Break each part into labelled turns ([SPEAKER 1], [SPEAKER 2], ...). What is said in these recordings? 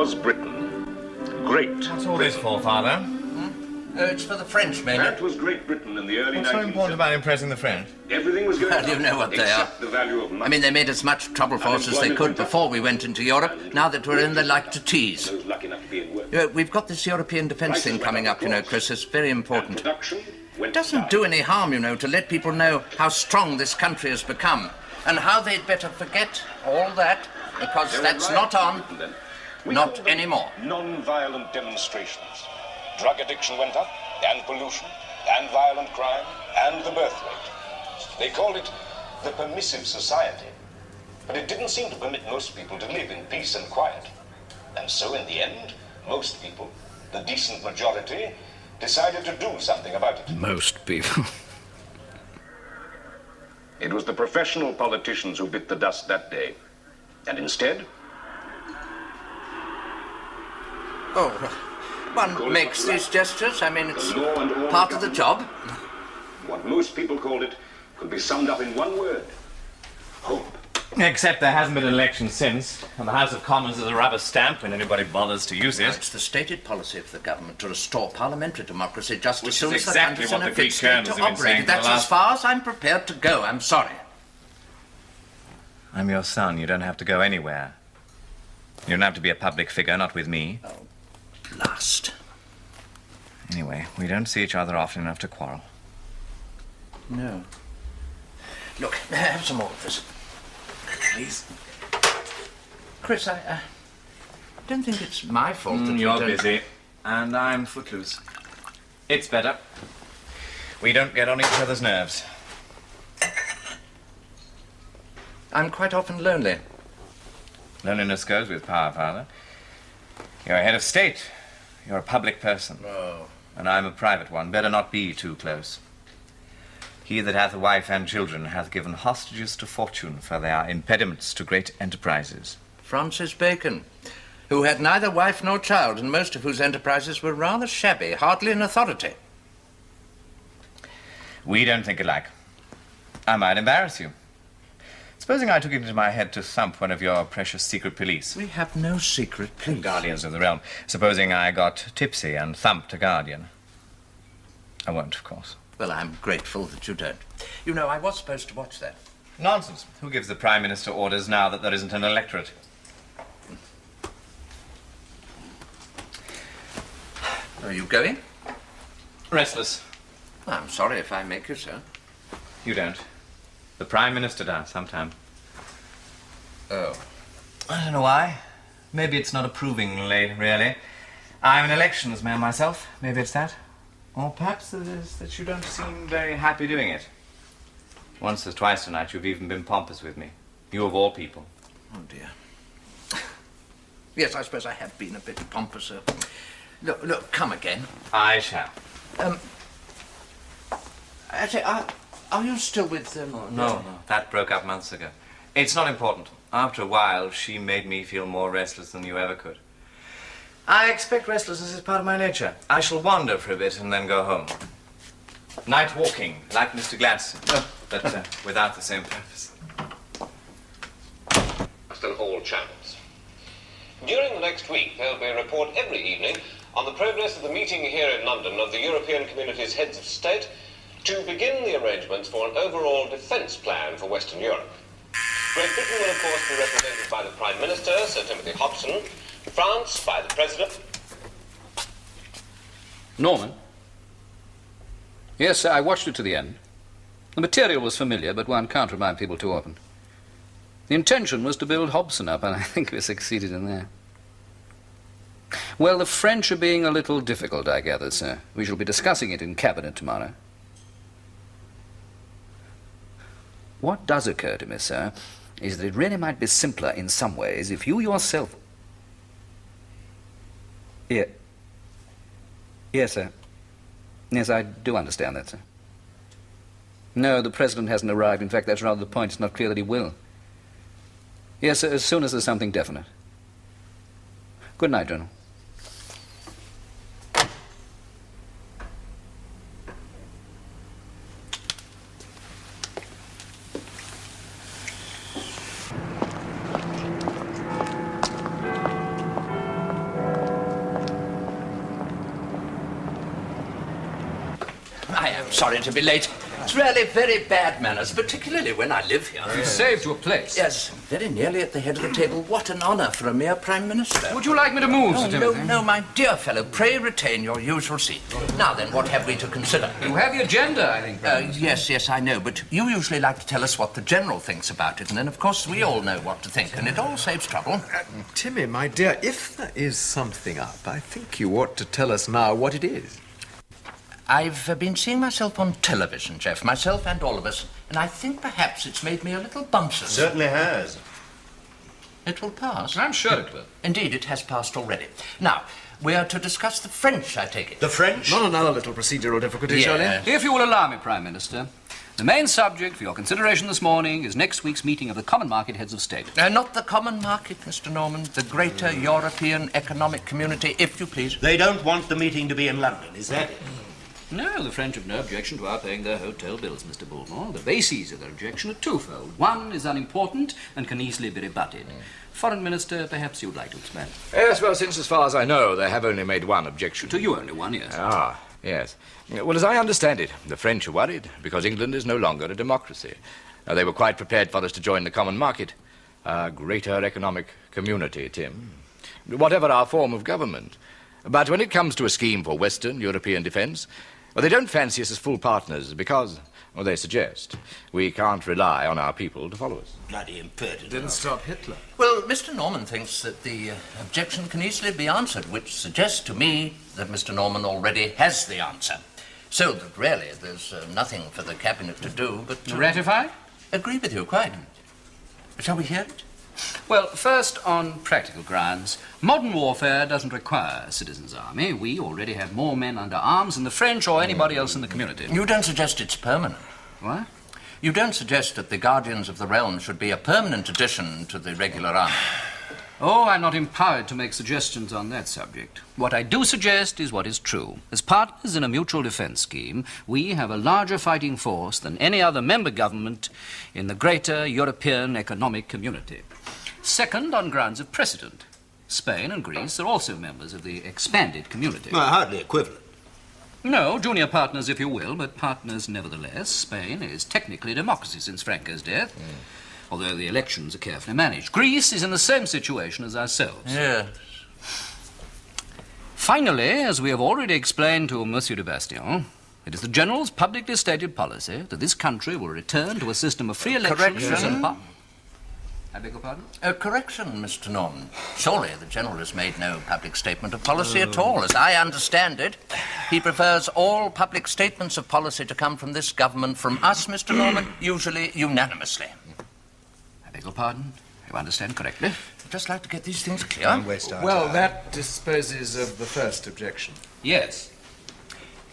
[SPEAKER 1] was Britain. Great.
[SPEAKER 2] What's all this for, Father?
[SPEAKER 3] It's for the French, men.
[SPEAKER 1] That was Great Britain in the early 19th
[SPEAKER 2] What's so important about impressing the French?
[SPEAKER 1] Everything was going
[SPEAKER 3] Well, you know what they are.
[SPEAKER 1] except the value of money.
[SPEAKER 3] I mean, they made as much trouble for us as they could before we went into Europe. Now that we're in, they like to tease.
[SPEAKER 1] Those lucky enough to be in work.
[SPEAKER 3] You know, we've got this European defence thing coming up, you know, Chris. It's very important.
[SPEAKER 1] Production went
[SPEAKER 3] It doesn't
[SPEAKER 1] down.
[SPEAKER 3] do any harm, you know, to let people know how strong this country has become and how they'd better forget all that, because
[SPEAKER 1] There were
[SPEAKER 3] that's
[SPEAKER 1] riots
[SPEAKER 3] not on,
[SPEAKER 1] in Britain then. We
[SPEAKER 3] not
[SPEAKER 1] called them
[SPEAKER 3] anymore.
[SPEAKER 1] Non-violent demonstrations. Drug addiction went up, and pollution, and violent crime, and the birth rate. They called it the permissive society. But it didn't seem to permit most people to live in peace and quiet. And so in the end, most people, the decent majority, decided to do something about it.
[SPEAKER 4] Most people.
[SPEAKER 1] It was the professional politicians who bit the dust that day. And instead,
[SPEAKER 3] Oh, one makes these gestures. I mean, it's
[SPEAKER 1] the law and order
[SPEAKER 3] part of the job.
[SPEAKER 1] what most people called it could be summed up in one word: hope.
[SPEAKER 2] Except there hasn't been an election since, and the House of Commons is a rubber stamp when anybody bothers to use it.
[SPEAKER 3] It's the stated policy of the government to restore parliamentary democracy just
[SPEAKER 2] Which
[SPEAKER 3] as soon
[SPEAKER 2] is
[SPEAKER 3] as
[SPEAKER 2] exactly
[SPEAKER 3] the country's in
[SPEAKER 2] what
[SPEAKER 3] a
[SPEAKER 2] the
[SPEAKER 3] fit
[SPEAKER 2] Greek
[SPEAKER 3] state
[SPEAKER 2] colonels
[SPEAKER 3] to
[SPEAKER 2] have been saying
[SPEAKER 3] operate.
[SPEAKER 2] for the
[SPEAKER 3] That's as
[SPEAKER 2] last-
[SPEAKER 3] far as I'm prepared to go. I'm sorry.
[SPEAKER 2] I'm your son. You don't have to go anywhere. You don't have to be a public figure, not with me.
[SPEAKER 3] Last.
[SPEAKER 2] Anyway, we don't see each other often enough to quarrel.
[SPEAKER 3] No. Look, have some more of this.
[SPEAKER 2] Please.
[SPEAKER 3] Chris, I don't think it's my fault that we
[SPEAKER 2] You're
[SPEAKER 3] don't...
[SPEAKER 2] busy, and I'm footloose. It's better. We don't get on each other's nerves.
[SPEAKER 3] I'm quite often lonely.
[SPEAKER 2] Loneliness goes with power, Father. You're a head of state. You're a public person.
[SPEAKER 3] Oh.
[SPEAKER 2] And I'm a private one. Better not be too close. He that hath a wife and children hath given hostages to fortune, for they are impediments to great enterprises.
[SPEAKER 3] Francis Bacon, who had neither wife nor child, and most of whose enterprises were rather shabby, hardly an authority.
[SPEAKER 2] We don't think alike. I might embarrass you. Supposing I took it into my head to thump one of your precious secret police.
[SPEAKER 3] We have no secret police.
[SPEAKER 2] Guardians of the realm. Supposing I got tipsy and thumped a guardian. I won't, of course.
[SPEAKER 3] Well, I'm grateful that you don't. You know, I was supposed to watch that.
[SPEAKER 2] Nonsense. Who gives the Prime Minister orders now that there isn't an electorate?
[SPEAKER 3] Are you going?
[SPEAKER 2] Restless.
[SPEAKER 3] I'm sorry if I make you so.
[SPEAKER 2] You don't. The Prime Minister does, sometime.
[SPEAKER 3] Oh.
[SPEAKER 2] I don't know why. Maybe it's not approving, really. I'm an elections man myself. Maybe it's that. Or perhaps it is that you don't seem very happy doing it. Once or twice tonight you've even been pompous with me. You of all people.
[SPEAKER 3] Oh, dear. Yes, I suppose I have been a bit pompous. Look, come again.
[SPEAKER 2] I shall.
[SPEAKER 3] Actually, are you still with them?
[SPEAKER 2] No, that broke up months ago. It's not important. After a while, she made me feel more restless than you ever could. I expect restlessness is part of my nature. I shall wander for a bit and then go home. Night walking, like Mr. Gladstone, but without the same purpose.
[SPEAKER 5] On all channels. During the next week, there'll be a report every evening on the progress of the meeting here in London of the European Community's heads of state to begin the arrangements for an overall defence plan for Western Europe. Great Britain will, of course, be represented by the Prime Minister, Sir Timothy Hobson, France by the President.
[SPEAKER 4] Norman? Yes, sir, I watched it to the end. The material was familiar, but one can't remind people too often. The intention was to build Hobson up, and I think we succeeded in that. Well, the French are being a little difficult, I gather, sir. We shall be discussing it in Cabinet tomorrow. What does occur to me, sir, is that it really might be simpler in some ways if you yourself... Yes, sir. Yes, I do understand that, sir. No, the President hasn't arrived. In fact, that's rather the point. It's not clear that he will. Yes, sir, as soon as there's something definite. Good night, General.
[SPEAKER 3] I am sorry to be late. It's really very bad manners, particularly when I live here.
[SPEAKER 4] You saved your place.
[SPEAKER 3] Yes, very nearly at the head of the table. What an honour for a mere Prime Minister.
[SPEAKER 4] Would you like me to move, Sir
[SPEAKER 3] No,
[SPEAKER 4] Timothy?
[SPEAKER 3] no, my dear fellow, pray retain your usual seat. Now then, what have we to consider?
[SPEAKER 4] You have the agenda, I think, Prime Minister.
[SPEAKER 3] Yes, I know, but you usually like to tell us what the General thinks about it, and then, of course, we all know what to think, and it all saves trouble.
[SPEAKER 6] Timmy, my dear, if there is something up, I think you ought to tell us now what it is.
[SPEAKER 3] I've been seeing myself on television, Jeff, myself and all of us, and I think perhaps it's made me a little bumptious.
[SPEAKER 7] Certainly has.
[SPEAKER 3] It will pass.
[SPEAKER 4] I'm sure it will.
[SPEAKER 3] Indeed, it has passed already. Now, we are to discuss the French, I take it.
[SPEAKER 7] The French?
[SPEAKER 6] Not another little procedural difficulty,
[SPEAKER 3] Yes.
[SPEAKER 6] surely?
[SPEAKER 4] If you will allow me, Prime Minister, the main subject for your consideration this morning is next week's meeting of the Common Market Heads of State.
[SPEAKER 3] Not the common market, Mr. Norman. The greater European Economic Community, if you please.
[SPEAKER 7] They don't want the meeting to be in London, is that it?
[SPEAKER 4] No, the French have no objection to our paying their hotel bills, Mr. Bullmore. The bases of their objection are twofold. One is unimportant and can easily be rebutted. Foreign Minister, perhaps you'd like to explain.
[SPEAKER 8] Yes, well, since as far as I know, they have only made one objection.
[SPEAKER 4] To you only one, yes.
[SPEAKER 8] Ah, yes. Well, as I understand it, the French are worried because England is no longer a democracy. They were quite prepared for us to join the common market, a greater economic community, Tim. Whatever our form of government. But when it comes to a scheme for Western European defence, well, they don't fancy us as full partners because, well, they suggest we can't rely on our people to follow us.
[SPEAKER 7] Bloody impertinent.
[SPEAKER 6] Didn't stop Hitler.
[SPEAKER 3] Well, Mr. Norman thinks that the objection can easily be answered, which suggests to me that Mr. Norman already has the answer. So that really there's nothing for the Cabinet to do but to...
[SPEAKER 4] Ratify?
[SPEAKER 3] Agree with you, quite. Shall we hear it?
[SPEAKER 4] Well, first, on practical grounds, modern warfare doesn't require a citizens' army. We already have more men under arms than the French or anybody else in the community.
[SPEAKER 3] You don't suggest it's permanent.
[SPEAKER 4] What?
[SPEAKER 3] You don't suggest that the Guardians of the Realm should be a permanent addition to the regular army.
[SPEAKER 4] Oh, I'm not empowered to make suggestions on that subject. What I do suggest is what is true. As partners in a mutual defence scheme, we have a larger fighting force than any other member government in the greater European economic community. Second, on grounds of precedent. Spain and Greece are also members of the expanded community.
[SPEAKER 7] Well, hardly equivalent.
[SPEAKER 4] No, junior partners, if you will, but partners nevertheless. Spain is technically a democracy since Franco's death, although the elections are carefully managed. Greece is in the same situation as ourselves.
[SPEAKER 3] Yes.
[SPEAKER 4] Finally, as we have already explained to Monsieur de Bastion, it is the General's publicly stated policy that this country will return to a system of free elections.
[SPEAKER 3] Correction.
[SPEAKER 4] I beg your pardon?
[SPEAKER 3] A correction, Mr. Norman. Surely the General has made no public statement of policy at all. As I understand it, he prefers all public statements of policy to come from this government, from us, Mr. Norman, usually unanimously.
[SPEAKER 4] I beg your pardon? You understand correctly?
[SPEAKER 3] I'd just like to get these things clear.
[SPEAKER 6] Well, that disposes of the first objection.
[SPEAKER 4] Yes.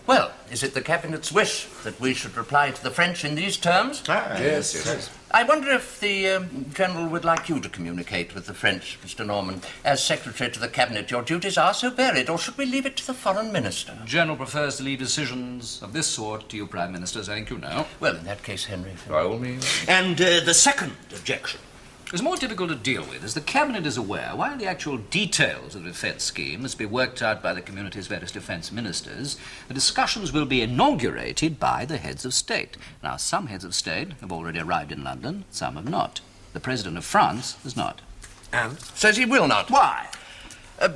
[SPEAKER 3] Well, is it the Cabinet's wish that we should reply to the French in these terms?
[SPEAKER 6] Yes.
[SPEAKER 3] I wonder if the General would like you to communicate with the French, Mr. Norman. As Secretary to the Cabinet, your duties are so varied, or should we leave it to the Foreign Minister?
[SPEAKER 4] The General prefers to leave decisions of this sort to you, Prime Ministers, I think you know.
[SPEAKER 3] Well, in that case, Henry...
[SPEAKER 8] By all means.
[SPEAKER 7] And the second objection.
[SPEAKER 4] It's more difficult to deal with. As the Cabinet is aware, while the actual details of the defence scheme must be worked out by the community's various defence ministers, the discussions will be inaugurated by the heads of state. Now, some heads of state have already arrived in London, some have not. The President of France has not.
[SPEAKER 6] And?
[SPEAKER 3] Says he will not.
[SPEAKER 7] Why?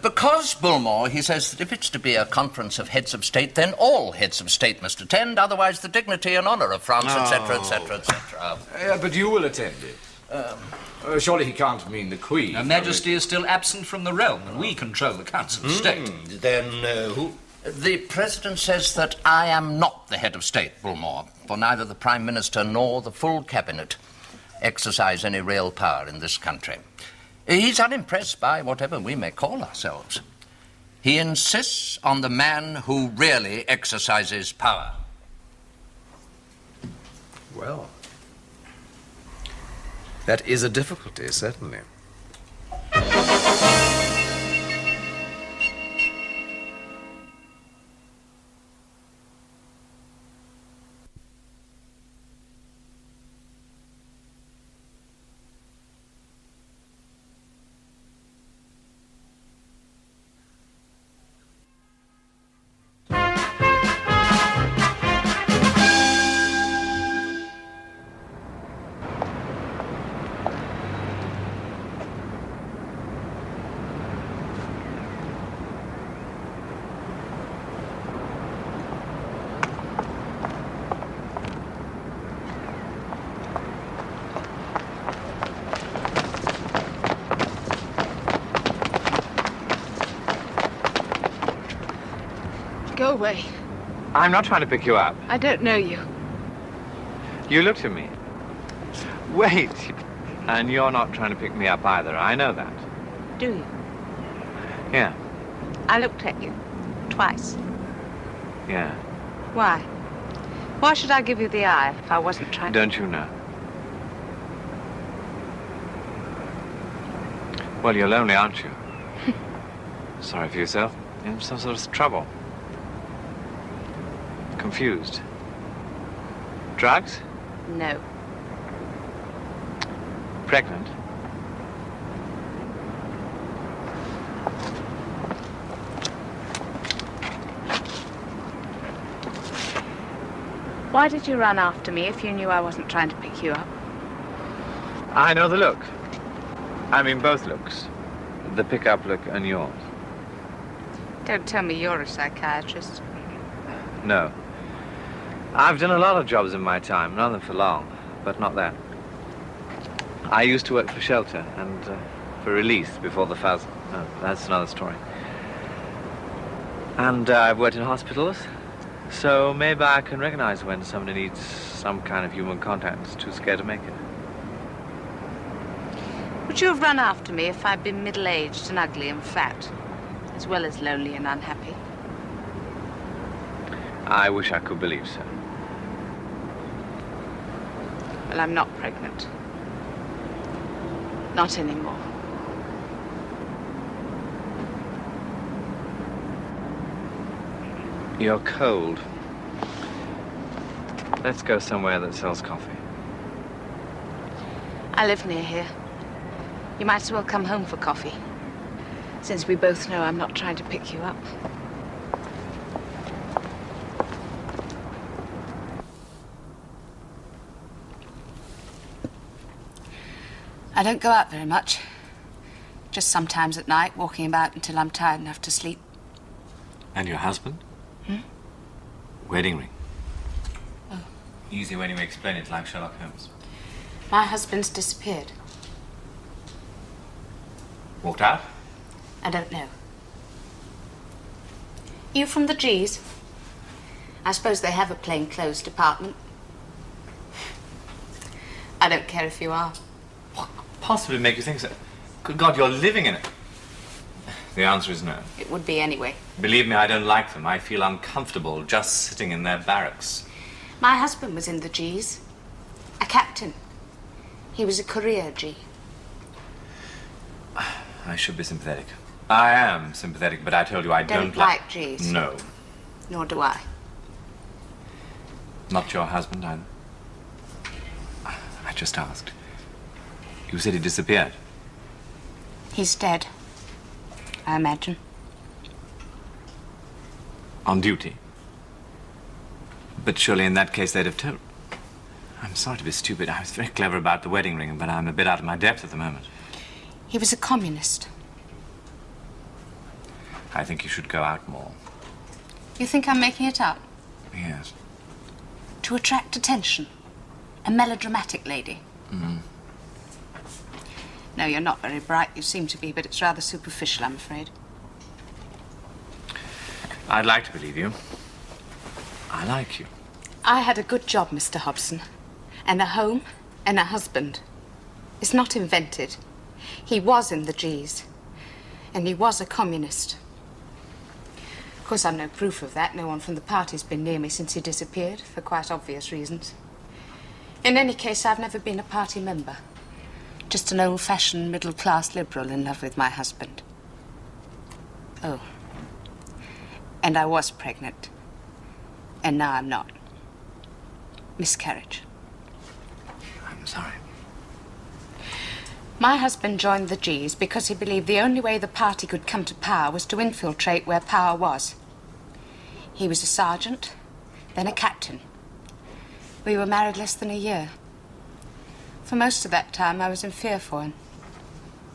[SPEAKER 3] Because, Bullmore, he says that if it's to be a conference of heads of state, then all heads of state must attend, otherwise the dignity and honour of France, etc., etc., etc.
[SPEAKER 8] But you will attend it. Surely he can't mean the Queen.
[SPEAKER 4] Her Majesty is still absent from the realm, and we control the Council of State.
[SPEAKER 7] Then who?
[SPEAKER 3] The President says that I am not the head of state, Bullmore, for neither the Prime Minister nor the full Cabinet exercise any real power in this country. He's unimpressed by whatever we may call ourselves. He insists on the man who really exercises power.
[SPEAKER 6] Well, that is a difficulty, certainly.
[SPEAKER 9] Go away.
[SPEAKER 2] I'm not trying to pick you up.
[SPEAKER 9] I don't know you.
[SPEAKER 2] You looked at me. Wait. And you're not trying to pick me up either. I know that.
[SPEAKER 9] Do you?
[SPEAKER 2] Yeah.
[SPEAKER 9] I looked at you. Twice.
[SPEAKER 2] Yeah.
[SPEAKER 9] Why? Why should I give you the eye if I wasn't trying to...
[SPEAKER 2] Don't you know? Well, you're lonely, aren't you? Sorry for yourself. In some sort of trouble. Confused. Drugs?
[SPEAKER 9] No.
[SPEAKER 2] Pregnant?
[SPEAKER 9] Why did you run after me if you knew I wasn't trying to pick you up?
[SPEAKER 2] I know the look. I mean, both looks. The pickup look and yours.
[SPEAKER 9] Don't tell me you're a psychiatrist.
[SPEAKER 2] No. I've done a lot of jobs in my time, none of them for long, but not that. I used to work for shelter and for release before the fuzz. Oh, that's another story. And I've worked in hospitals, so maybe I can recognize when somebody needs some kind of human contact. It's too scared to make it.
[SPEAKER 9] Would you have run after me if I'd been middle-aged and ugly and fat, as well as lonely and unhappy?
[SPEAKER 2] I wish I could believe so.
[SPEAKER 9] Well, I'm not pregnant. Not anymore.
[SPEAKER 2] You're cold. Let's go somewhere that sells coffee.
[SPEAKER 9] I live near here. You might as well come home for coffee, since we both know I'm not trying to pick you up. I don't go out very much. Just sometimes at night, walking about until I'm tired enough to sleep.
[SPEAKER 2] And your husband? Wedding ring.
[SPEAKER 9] Oh.
[SPEAKER 2] Easy when you explain it, like Sherlock Holmes.
[SPEAKER 9] My husband's disappeared.
[SPEAKER 2] Walked out?
[SPEAKER 9] I don't know. You from the G's? I suppose they have a plainclothes department. I don't care if you are.
[SPEAKER 2] What could possibly make you think so? Good God, you're living in it. The answer is no.
[SPEAKER 9] It would be anyway.
[SPEAKER 2] Believe me, I don't like them. I feel uncomfortable just sitting in their barracks.
[SPEAKER 9] My husband was in the G's. A captain. He was a career G.
[SPEAKER 2] I should be sympathetic. I am sympathetic, but I told you I don't
[SPEAKER 9] like G's.
[SPEAKER 2] No.
[SPEAKER 9] Nor do I.
[SPEAKER 2] Not your husband either. I just asked. You said he disappeared.
[SPEAKER 9] He's dead, I imagine.
[SPEAKER 2] On duty. But surely in that case they'd have told. I'm sorry to be stupid. I was very clever about the wedding ring, but I'm a bit out of my depth at the moment.
[SPEAKER 9] He was a communist.
[SPEAKER 2] I think you should go out more.
[SPEAKER 9] You think I'm making it up?
[SPEAKER 2] Yes.
[SPEAKER 9] To attract attention. A melodramatic lady.
[SPEAKER 2] Mm.
[SPEAKER 9] No, you're not very bright. You seem to be, but it's rather superficial, I'm afraid.
[SPEAKER 2] I'd like to believe you. I like you.
[SPEAKER 9] I had a good job, Mr. Hobson. And a home and a husband. It's not invented. He was in the G's. And he was a communist. Of course, I've no proof of that. No one from the party's been near me since he disappeared, for quite obvious reasons. In any case, I've never been a party member. Just an old-fashioned, middle-class liberal in love with my husband. Oh. And I was pregnant. And now I'm not. Miscarriage.
[SPEAKER 2] I'm sorry.
[SPEAKER 9] My husband joined the G's because he believed the only way the party could come to power was to infiltrate where power was. He was a sergeant, then a captain. We were married less than a year. For most of that time, I was in fear for him.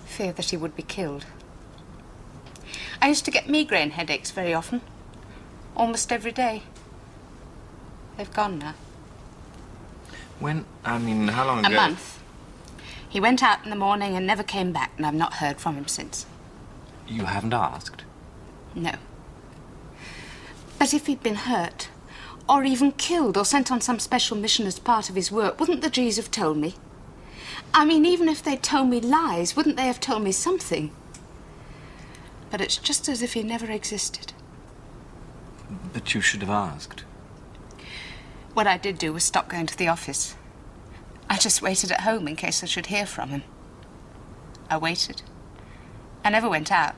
[SPEAKER 9] Fear that he would be killed. I used to get migraine headaches very often. Almost every day. They've gone now.
[SPEAKER 2] How long ago?
[SPEAKER 9] A month. He went out in the morning and never came back, and I've not heard from him since.
[SPEAKER 2] You haven't asked?
[SPEAKER 9] No. But if he'd been hurt, or even killed, or sent on some special mission as part of his work, wouldn't the G's have told me? I mean, even if they'd told me lies, wouldn't they have told me something? But it's just as if he never existed.
[SPEAKER 2] But you should have asked.
[SPEAKER 9] What I did do was stop going to the office. I just waited at home in case I should hear from him. I waited. I never went out.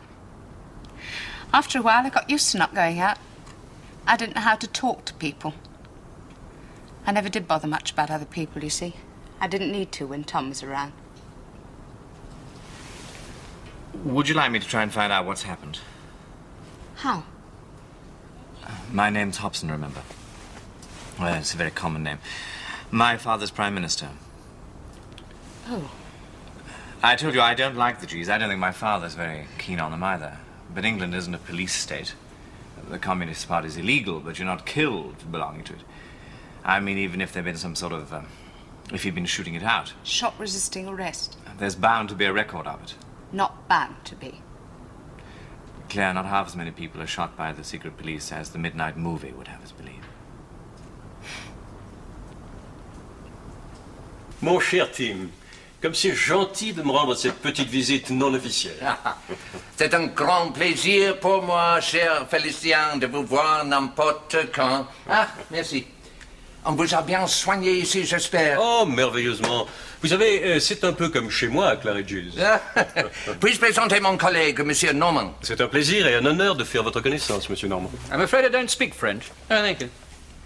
[SPEAKER 9] After a while, I got used to not going out. I didn't know how to talk to people. I never did bother much about other people, you see. I didn't need to when Tom was around.
[SPEAKER 2] Would you like me to try and find out what's happened?
[SPEAKER 9] How?
[SPEAKER 2] My name's Hobson, remember? Well, it's a very common name. My father's Prime Minister.
[SPEAKER 9] Oh.
[SPEAKER 2] I told you I don't like the G's. I don't think my father's very keen on them either. But England isn't a police state. The Communist Party's illegal, but you're not killed for belonging to it. I mean, even if there'd been some sort of... if you'd been shooting it out.
[SPEAKER 9] Shot resisting arrest.
[SPEAKER 2] There's bound to be a record of it.
[SPEAKER 9] Not bound to be.
[SPEAKER 2] Claire, not half as many people are shot by the secret police as the Midnight Movie would have us believe.
[SPEAKER 10] Mon cher Tim, comme c'est gentil de me rendre cette petite visite non officielle.
[SPEAKER 3] C'est un grand plaisir pour moi, cher Félicien, de vous voir n'importe quand. Ah, merci. On vous a bien soigné ici, j'espère.
[SPEAKER 10] Oh, merveilleusement. Vous savez, c'est un peu comme chez moi à Claridge's.
[SPEAKER 3] Puis-je présenter mon collègue, Monsieur Norman?
[SPEAKER 10] C'est un plaisir et un honneur de faire votre connaissance, Monsieur Norman.
[SPEAKER 4] I'm afraid I don't speak French. Oh, thank you.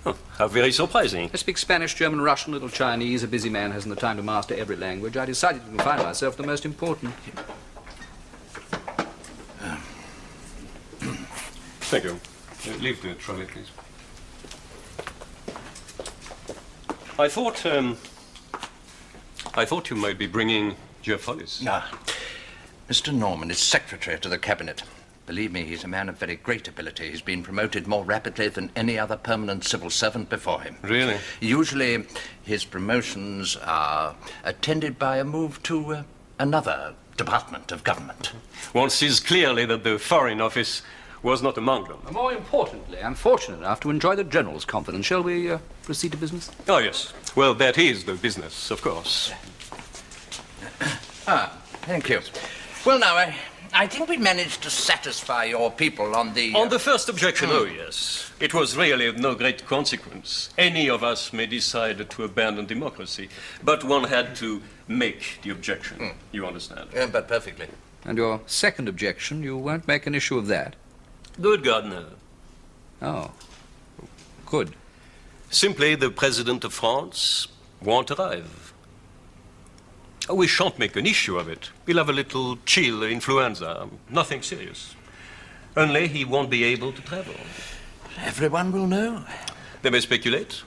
[SPEAKER 10] Oh, how very surprising.
[SPEAKER 4] I speak Spanish, German, Russian, little Chinese. A busy man hasn't the time to master every language. I decided to confine myself to the most important.
[SPEAKER 10] Thank you. Leave the trolley, please. I thought you might be bringing Jeff Hollis.
[SPEAKER 3] Ah, Mr. Norman is secretary to the cabinet. Believe me, he's a man of very great ability. He's been promoted more rapidly than any other permanent civil servant before him.
[SPEAKER 10] Really?
[SPEAKER 3] Usually, his promotions are attended by a move to another department of government.
[SPEAKER 10] One sees clearly that the Foreign Office was not among them.
[SPEAKER 4] More importantly, I'm fortunate enough to enjoy the General's confidence. Shall we proceed to business?
[SPEAKER 10] Oh, yes. Well, that is the business, of course.
[SPEAKER 3] Thank you. Well, now, I think we managed to satisfy your people on the...
[SPEAKER 10] On the first objection, oh, yes. It was really of no great consequence. Any of us may decide to abandon democracy, but one had to make the objection. You understand?
[SPEAKER 3] But perfectly.
[SPEAKER 4] And your second objection, you won't make an issue of that?
[SPEAKER 10] Good God, no.
[SPEAKER 4] Oh, good.
[SPEAKER 10] Simply, the President of France won't arrive. We shan't make an issue of it. He'll have a little chill influenza. Nothing serious. Only he won't be able to travel.
[SPEAKER 3] Everyone will know.
[SPEAKER 10] They may speculate.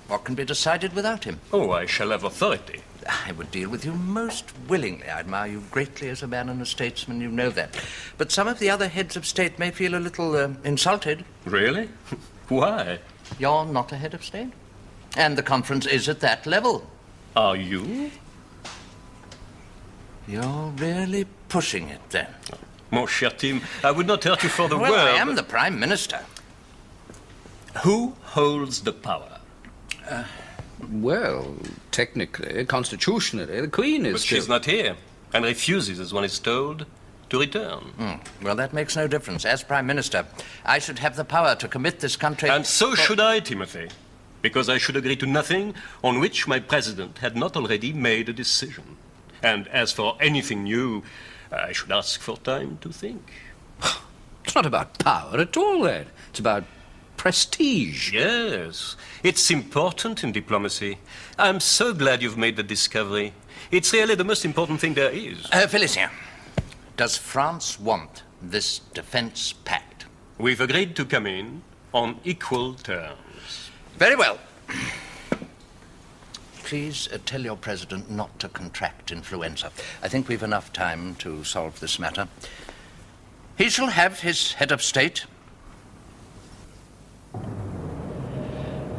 [SPEAKER 3] What can be decided without him?
[SPEAKER 10] Oh, I shall have authority.
[SPEAKER 3] I would deal with you most willingly. I admire you greatly as a man and a statesman, you know that. But some of the other heads of state may feel a little insulted.
[SPEAKER 10] Really? Why?
[SPEAKER 3] You're not a head of state. And the conference is at that level.
[SPEAKER 10] Are you?
[SPEAKER 3] You're really pushing it, then.
[SPEAKER 10] Mon cher Tim, I would not hurt you for the
[SPEAKER 3] Well,
[SPEAKER 10] world.
[SPEAKER 3] I am the Prime Minister.
[SPEAKER 10] Who holds the power?
[SPEAKER 4] Well, technically, constitutionally, the Queen is
[SPEAKER 10] But she's not here, and refuses, as one is told, to return.
[SPEAKER 3] Well, that makes no difference. As Prime Minister, I should have the power to commit this country...
[SPEAKER 10] And so should I, Timothy, because I should agree to nothing on which my president had not already made a decision. And as for anything new, I should ask for time to think.
[SPEAKER 4] It's not about power at all, then. It's about prestige.
[SPEAKER 10] Yes, it's important in diplomacy. I'm so glad you've made the discovery. It's really the most important thing there is.
[SPEAKER 3] Félicien, does France want this defense pact?
[SPEAKER 10] We've agreed to come in on equal terms.
[SPEAKER 3] Very well. Please tell your president not to contract influenza. I think we've enough time to solve this matter. He shall have his head of state.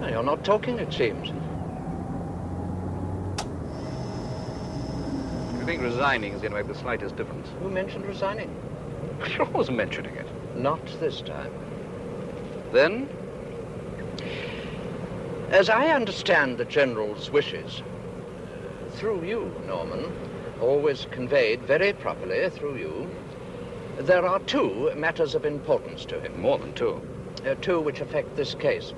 [SPEAKER 3] You're not talking, it seems.
[SPEAKER 4] You think resigning is going to make the slightest difference?
[SPEAKER 3] Who mentioned resigning?
[SPEAKER 4] You're always mentioning it.
[SPEAKER 3] Not this time. Then, as I understand the General's wishes, through you, Norman, always conveyed very properly through you, there are two matters of importance to him.
[SPEAKER 4] More than two.
[SPEAKER 3] Two which affect this case.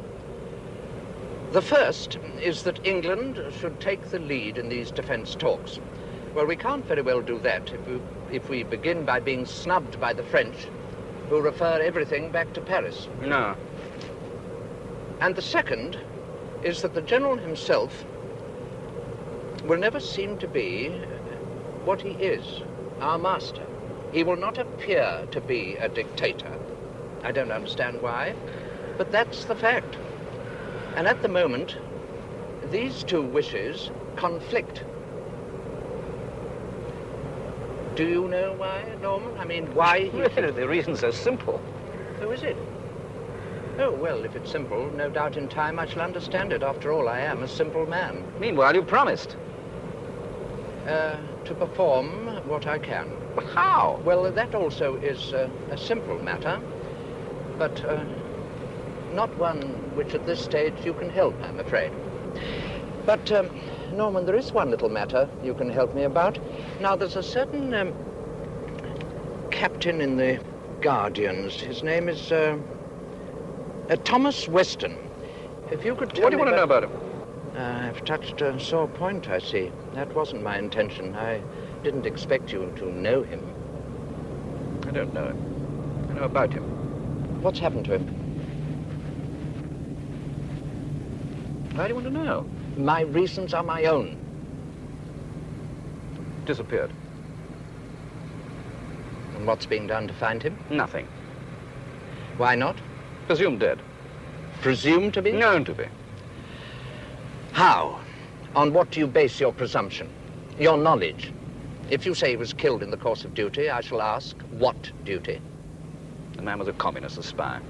[SPEAKER 3] The first is that England should take the lead in these defense talks. Well, we can't very well do that if we begin by being snubbed by the French, who refer everything back to Paris.
[SPEAKER 4] No.
[SPEAKER 3] And the second is that the General himself will never seem to be what he is, our master. He will not appear to be a dictator. I don't understand why, but that's the fact. And at the moment, these two wishes conflict. Do you know why, Norman? I mean, why he...
[SPEAKER 4] The reason's so simple.
[SPEAKER 3] Who is it? Oh, well, if it's simple, no doubt in time I shall understand it. After all, I am a simple man.
[SPEAKER 4] Meanwhile, you promised.
[SPEAKER 3] To perform what I can.
[SPEAKER 4] But how?
[SPEAKER 3] Well, that also is a simple matter, but not one which at this stage you can help, I'm afraid. But, Norman, there is one little matter you can help me about. Now, there's a certain captain in the Guardians. His name is Thomas Weston. If you could tell me...
[SPEAKER 4] What do you want to know about him?
[SPEAKER 3] I've touched a sore point, I see. That wasn't my intention. I didn't expect you to know him.
[SPEAKER 4] I don't know him. I know about him.
[SPEAKER 3] What's happened to him?
[SPEAKER 4] Why do you want to know?
[SPEAKER 3] My reasons are my own.
[SPEAKER 4] Disappeared.
[SPEAKER 3] And what's being done to find him?
[SPEAKER 4] Nothing.
[SPEAKER 3] Why not?
[SPEAKER 4] Presumed dead.
[SPEAKER 3] Presumed to be?
[SPEAKER 4] Known to be.
[SPEAKER 3] How? On what do you base your presumption? Your knowledge? If you say he was killed in the course of duty, I shall ask, what duty?
[SPEAKER 4] The man was a communist, a spy.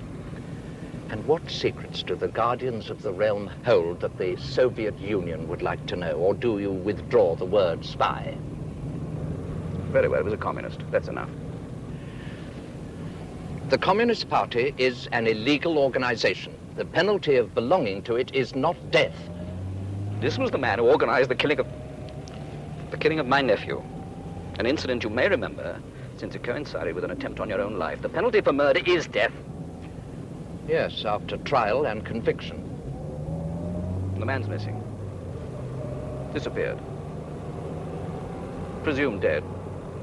[SPEAKER 3] And what secrets do the Guardians of the Realm hold that the Soviet Union would like to know? Or do you withdraw the word spy?
[SPEAKER 4] Very well, he was a communist. That's enough.
[SPEAKER 3] The Communist Party is an illegal organization. The penalty of belonging to it is not death.
[SPEAKER 4] This was the man who organized the killing of my nephew. An incident you may remember, since it coincided with an attempt on your own life. The penalty for murder is death.
[SPEAKER 3] Yes, after trial and conviction.
[SPEAKER 4] The man's missing. Disappeared. Presumed dead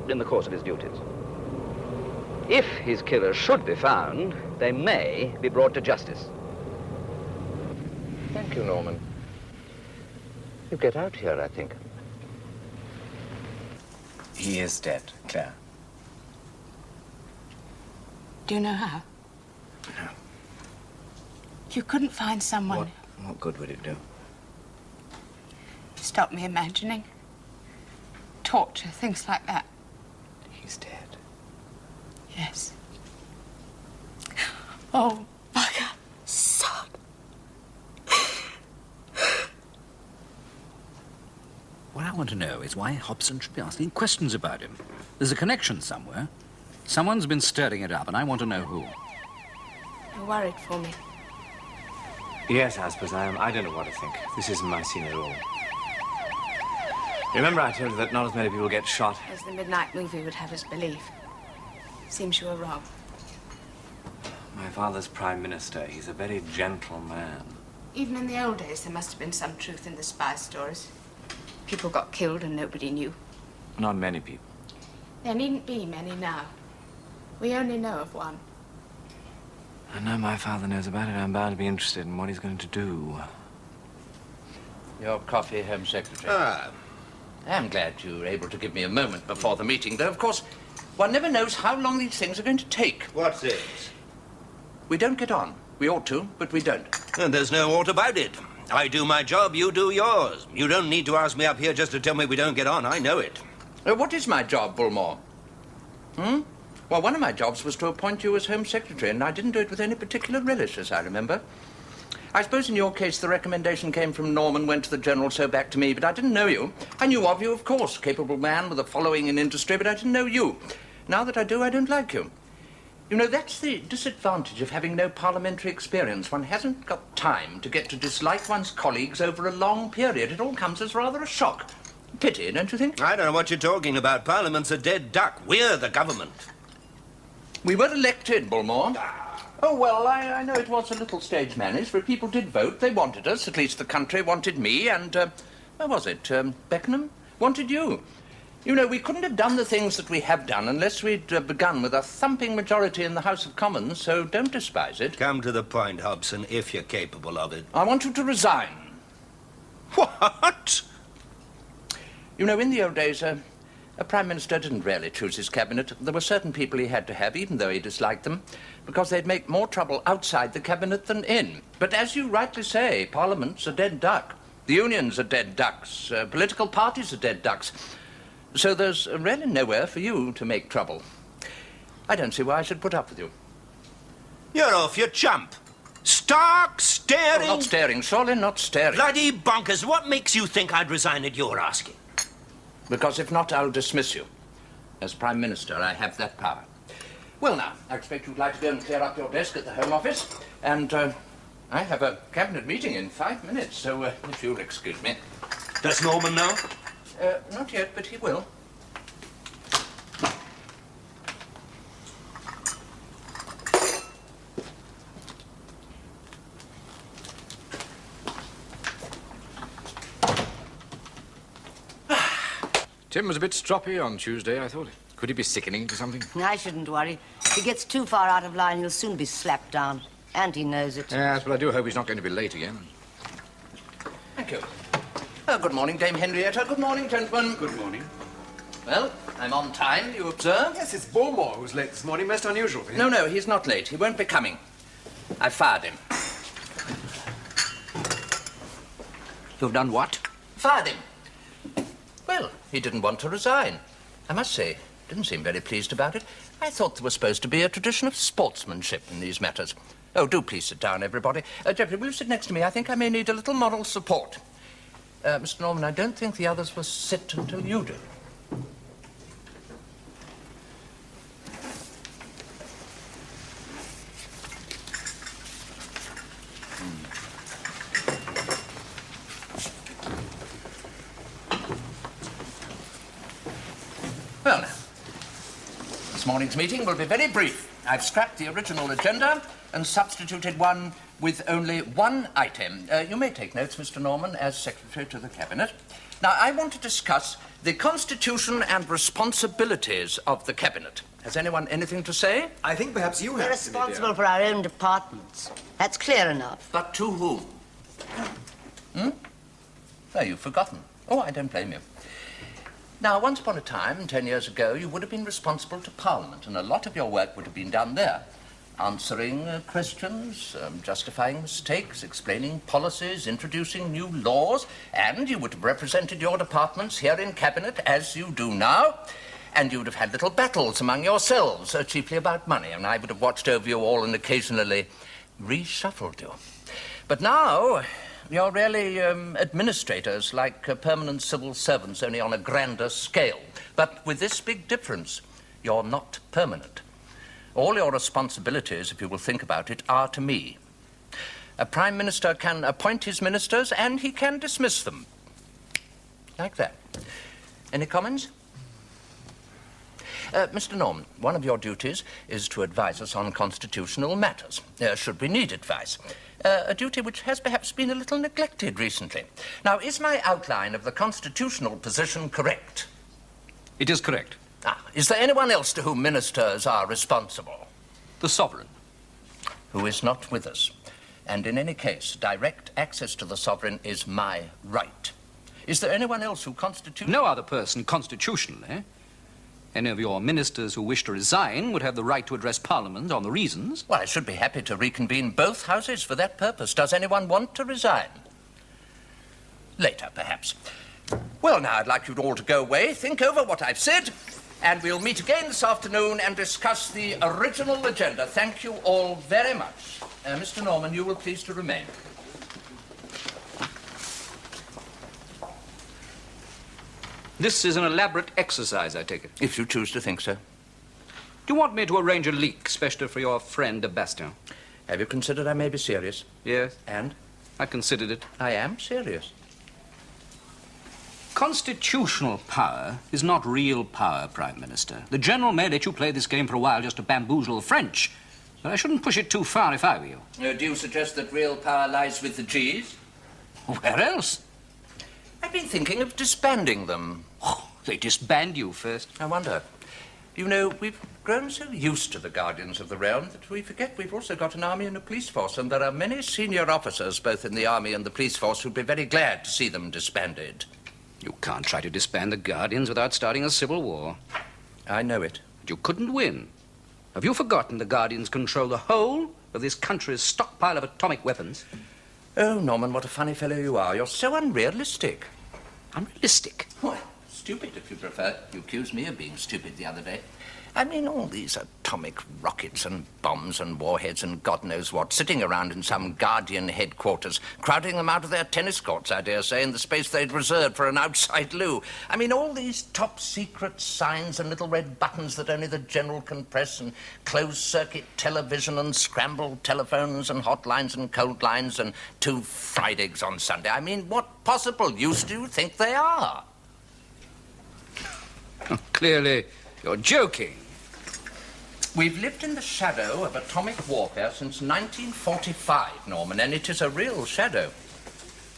[SPEAKER 4] in the course of his duties. If his killer should be found, they may be brought to justice.
[SPEAKER 3] Thank you, Norman. You get out here, I think.
[SPEAKER 2] He is dead, Claire.
[SPEAKER 9] Do you know how?
[SPEAKER 2] No.
[SPEAKER 9] You couldn't find someone...
[SPEAKER 2] What good would it do?
[SPEAKER 9] Stop me imagining. Torture, things like that.
[SPEAKER 2] He's dead.
[SPEAKER 9] Yes. Oh, bugger. Son.
[SPEAKER 11] What I want to know is why Hobson should be asking questions about him. There's a connection somewhere. Someone's been stirring it up, and I want to know who.
[SPEAKER 9] You're worried for me.
[SPEAKER 2] Yes, I suppose I am. I don't know what to think. This isn't my scene at all. Remember I told you that not as many people get shot?
[SPEAKER 9] As the midnight movie would have us believe. Seems you were wrong.
[SPEAKER 2] My father's prime minister. He's a very gentle man.
[SPEAKER 9] Even in the old days, there must have been some truth in the spy stories. People got killed and nobody knew.
[SPEAKER 2] Not many people.
[SPEAKER 9] There needn't be many now. We only know of one.
[SPEAKER 2] And now my father knows about it, I'm bound to be interested in what he's going to do.
[SPEAKER 3] Your coffee, Home Secretary.
[SPEAKER 7] Ah.
[SPEAKER 3] I'm glad you were able to give me a moment before the meeting, though, of course, one never knows how long these things are going to take.
[SPEAKER 7] What things?
[SPEAKER 3] We don't get on. We ought to, but we don't.
[SPEAKER 7] And there's no ought about it. I do my job, you do yours. You don't need to ask me up here just to tell me we don't get on. I know it.
[SPEAKER 3] What is my job, Bullmore? Well, one of my jobs was to appoint you as Home Secretary, and I didn't do it with any particular relish, as I remember. I suppose in your case the recommendation came from Norman, went to the General, so back to me, but I didn't know you. I knew of you, of course, capable man with a following in industry, but I didn't know you. Now that I do, I don't like you. You know, that's the disadvantage of having no parliamentary experience. One hasn't got time to get to dislike one's colleagues over a long period. It all comes as rather a shock. Pity, don't you think?
[SPEAKER 7] I don't know what you're talking about. Parliament's a dead duck. We're the government.
[SPEAKER 3] We were elected, Bulmore. Oh, well, I know it was a little stage managed, but people did vote. They wanted us. At least the country wanted me, and, where was it? Beckenham wanted you. You know, we couldn't have done the things that we have done unless we'd begun with a thumping majority in the House of Commons, so don't despise it.
[SPEAKER 7] Come to the point, Hobson, if you're capable of it.
[SPEAKER 3] I want you to resign.
[SPEAKER 7] What?
[SPEAKER 3] You know, in the old days, a Prime Minister didn't really choose his cabinet. There were certain people he had to have, even though he disliked them, because they'd make more trouble outside the cabinet than in. But as you rightly say, Parliament's a dead duck. The unions are dead ducks. Political parties are dead ducks. So there's really nowhere for you to make trouble. I don't see why I should put up with you.
[SPEAKER 7] You're off your chump. Stark staring.
[SPEAKER 3] Oh, not staring, surely not staring.
[SPEAKER 7] Bloody bonkers. What makes you think I'd resign at your asking?
[SPEAKER 3] Because if not, I'll dismiss you. As Prime Minister, I have that power. Well, now, I expect you'd like to go and clear up your desk at the Home Office. And I have a cabinet meeting in 5 minutes, so if you'll excuse me.
[SPEAKER 7] Does Norman know?
[SPEAKER 3] Not yet, but he will.
[SPEAKER 8] Tim was a bit stroppy on Tuesday, I thought. Could he be sickening to something?
[SPEAKER 12] I shouldn't worry. If he gets too far out of line, he'll soon be slapped down. And he knows it.
[SPEAKER 8] Yes, but I do hope he's not going to be late again.
[SPEAKER 3] Thank you. Good morning, Dame Henrietta. Good morning, gentlemen.
[SPEAKER 6] Good morning.
[SPEAKER 3] Well, I'm on time, you observe?
[SPEAKER 6] Yes, it's Bulmore who's late this morning. Most unusual for him.
[SPEAKER 3] No, he's not late. He won't be coming. I fired him.
[SPEAKER 11] You've done what?
[SPEAKER 3] Fired him. Well, he didn't want to resign. I must say, didn't seem very pleased about it. I thought there was supposed to be a tradition of sportsmanship in these matters. Oh, do please sit down, everybody. Geoffrey, will you sit next to me? I think I may need a little moral support. Mr. Norman, I don't think the others will sit until you do. Well, now, this morning's meeting will be very brief. I've scrapped the original agenda and substituted one with only one item. You may take notes, Mr. Norman, as Secretary to the Cabinet. Now, I want to discuss the constitution and responsibilities of the Cabinet. Has anyone anything to say?
[SPEAKER 6] I think perhaps you have.
[SPEAKER 12] We're responsible for our own departments. That's clear enough.
[SPEAKER 3] But to whom? Oh, you've forgotten. Oh, I don't blame you. Now, once upon a time, 10 years ago, you would have been responsible to Parliament, and a lot of your work would have been done there. Answering questions, justifying mistakes, explaining policies, introducing new laws, and you would have represented your departments here in Cabinet as you do now, and you would have had little battles among yourselves, chiefly about money, and I would have watched over you all and occasionally reshuffled you. But now, you're really administrators, like permanent civil servants, only on a grander scale. But with this big difference, you're not permanent. All your responsibilities, if you will think about it, are to me. A Prime Minister can appoint his ministers and he can dismiss them. Like that. Any comments? Mr. Norman, one of your duties is to advise us on constitutional matters, should we need advice. A duty which has perhaps been a little neglected recently. Now, is my outline of the constitutional position correct?
[SPEAKER 11] It is correct.
[SPEAKER 3] Is there anyone else to whom ministers are responsible?
[SPEAKER 11] The sovereign.
[SPEAKER 3] Who is not with us. And in any case, direct access to the sovereign is my right. Is there anyone else who constitutes...
[SPEAKER 11] No other person constitutionally. Any of your ministers who wish to resign would have the right to address Parliament on the reasons.
[SPEAKER 3] Well, I should be happy to reconvene both houses for that purpose. Does anyone want to resign? Later, perhaps. Well, now, I'd like you all to go away, think over what I've said, and we'll meet again this afternoon and discuss the original agenda. Thank you all very much. Mr. Norman, you will please to remain.
[SPEAKER 11] This is an elaborate exercise, I take it.
[SPEAKER 3] If you choose to think so.
[SPEAKER 11] Do you want me to arrange a leak, especially for your friend de Bastion?
[SPEAKER 3] Have you considered I may be serious?
[SPEAKER 11] Yes.
[SPEAKER 3] And?
[SPEAKER 11] I considered it.
[SPEAKER 3] I am serious.
[SPEAKER 11] Constitutional power is not real power, Prime Minister. The General may let you play this game for a while just to bamboozle the French. But I shouldn't push it too far if I were you.
[SPEAKER 3] Do you suggest that real power lies with the G's?
[SPEAKER 11] Where else?
[SPEAKER 3] I've been thinking of disbanding them.
[SPEAKER 11] Oh, they disband you first.
[SPEAKER 3] I wonder. You know, we've grown so used to the Guardians of the Realm that we forget we've also got an army and a police force, and there are many senior officers, both in the army and the police force, who'd be very glad to see them disbanded.
[SPEAKER 11] You can't try to disband the Guardians without starting a civil war.
[SPEAKER 3] I know it.
[SPEAKER 11] But you couldn't win. Have you forgotten the Guardians control the whole of this country's stockpile of atomic weapons?
[SPEAKER 3] Oh, Norman, what a funny fellow you are. You're so unrealistic.
[SPEAKER 11] Unrealistic?
[SPEAKER 3] Well, stupid, if you prefer. You accused me of being stupid the other day. I mean, all these atomic rockets and bombs and warheads and God knows what, sitting around in some Guardian headquarters, crowding them out of their tennis courts, I dare say, in the space they'd reserved for an outside loo. I mean, all these top-secret signs and little red buttons that only the General can press, and closed-circuit television and scrambled telephones and hotlines and cold lines and 2 fried eggs on Sunday. I mean, what possible use do you think they are?
[SPEAKER 11] Clearly, you're joking.
[SPEAKER 3] We've lived in the shadow of atomic warfare since 1945, Norman, and it is a real shadow.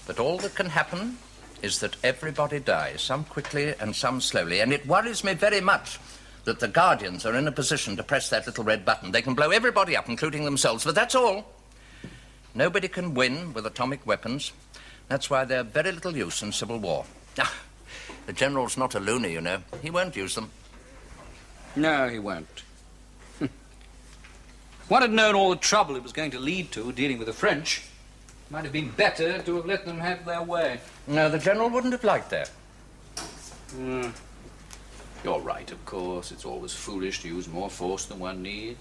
[SPEAKER 3] But all that can happen is that everybody dies, some quickly and some slowly, and it worries me very much that the Guardians are in a position to press that little red button. They can blow everybody up, including themselves, but that's all. Nobody can win with atomic weapons. That's why they're very little use in civil war. The General's not a loony, you know. He won't use them.
[SPEAKER 11] No, he won't. One had known all the trouble it was going to lead to dealing with the French. Might have been better to have let them have their way.
[SPEAKER 3] No, the General wouldn't have liked that.
[SPEAKER 11] You're right, of course. It's always foolish to use more force than one needs.